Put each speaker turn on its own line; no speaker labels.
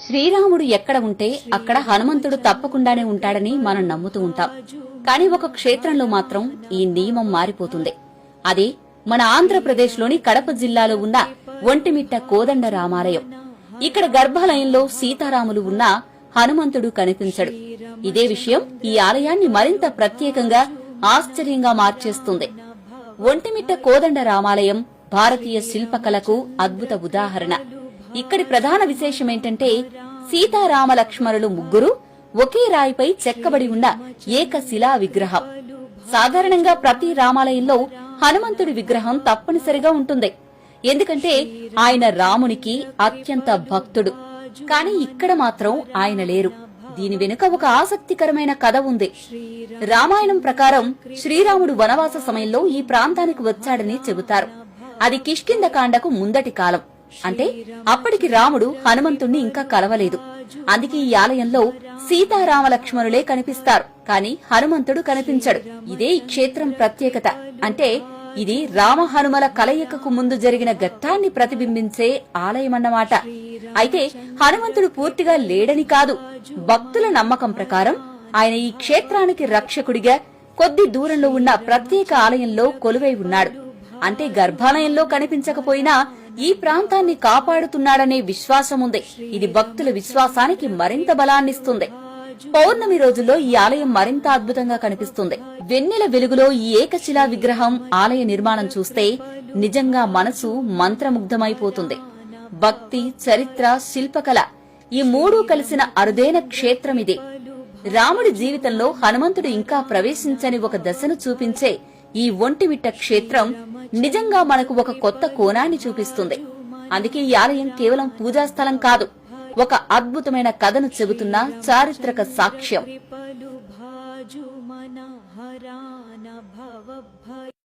శ్రీరాముడు ఎక్కడ ఉంటే అక్కడ హనుమంతుడు తప్పకుండానే ఉంటాడని మనం నమ్ముతూ ఉంటాం. కాని ఒక క్షేత్రంలో మాత్రం ఈ నియమం మారిపోతుంది. అది మన ఆంధ్రప్రదేశ్లోని కడప జిల్లాలో ఉన్న ఒంటిమిట్ట కోదండ రామాలయం. ఇక్కడ గర్భాలయంలో సీతారాములు ఉన్నా హనుమంతుడు కనిపించడు. ఇదే విషయం ఈ ఆలయాన్ని మరింత ప్రత్యేకంగా, ఆశ్చర్యంగా మార్చేస్తుంది. ఒంటిమిట్ట కోదండ రామాలయం భారతీయ శిల్పకళకు అద్భుత ఉదాహరణ. ఇక్కడి ప్రధాన విశేషమేంటంటే సీతారామ లక్ష్మణులు ముగ్గురు ఒకే రాయిపై చెక్కబడి ఉన్న ఏకశిలా విగ్రహం. సాధారణంగా ప్రతి రామాలయంలో హనుమంతుడి విగ్రహం తప్పనిసరిగా ఉంటుంది. ఎందుకంటే ఆయన రామునికి అత్యంత భక్తుడు. కాని ఇక్కడ మాత్రం ఆయన లేరు. దీని వెనుక ఒక ఆసక్తికరమైన కథ ఉంది. రామాయణం ప్రకారం శ్రీరాముడు వనవాస సమయంలో ఈ ప్రాంతానికి వచ్చాడని చెబుతారు. అది కిష్కింధకాండకు ముందటి కాలం. అంటే అప్పటికి రాముడు హనుమంతుణ్ణి ఇంకా కలవలేదు. అందుకే ఈ ఆలయంలో సీతారామ లక్ష్మణులే కనిపిస్తారు, కాని హనుమంతుడు కనిపించడు. ఇదే ఈ క్షేత్రం ప్రత్యేకత. అంటే ఇది రామ హనుమల కలయికకు ముందు జరిగిన ఘట్టాన్ని ప్రతిబింబించే ఆలయమన్నమాట. అయితే హనుమంతుడు పూర్తిగా లేడని కాదు. భక్తుల నమ్మకం ప్రకారం ఆయన ఈ క్షేత్రానికి రక్షకుడిగా కొద్ది దూరంలో ఉన్న ప్రత్యేక ఆలయంలో కొలువై ఉన్నాడు. అంటే గర్భాలయంలో కనిపించకపోయినా ఈ ప్రాంతాన్ని కాపాడుతున్నాడనే విశ్వాసముంది. ఇది భక్తుల విశ్వాసానికి మరింత బలాన్నిస్తుంది. పౌర్ణమి రోజుల్లో ఈ ఆలయం మరింత అద్భుతంగా కనిపిస్తుంది. వెన్నెల వెలుగులో ఈ ఏకశిలా విగ్రహం ఆలయ నిర్మాణం చూస్తే నిజంగా మనసు మంత్రముగ్ధమైపోతుంది. భక్తి, చరిత్ర, శిల్పకళ ఈ మూడూ కలిసిన అరుదైన క్షేత్రమిది. రాముడి జీవితంలో హనుమంతుడు ఇంకా ప్రవేశించని ఒక దశను చూపించే ఈ ఒంటిమిట్ట క్షేత్రం నిజంగా మనకు ఒక కొత్త కోణాన్ని చూపిస్తుంది. అందుకే ఈ ఆలయం కేవలం పూజాస్థలం కాదు, ఒక అద్భుతమైన కథను చెబుతున్న చారిత్రక సాక్ష్యం.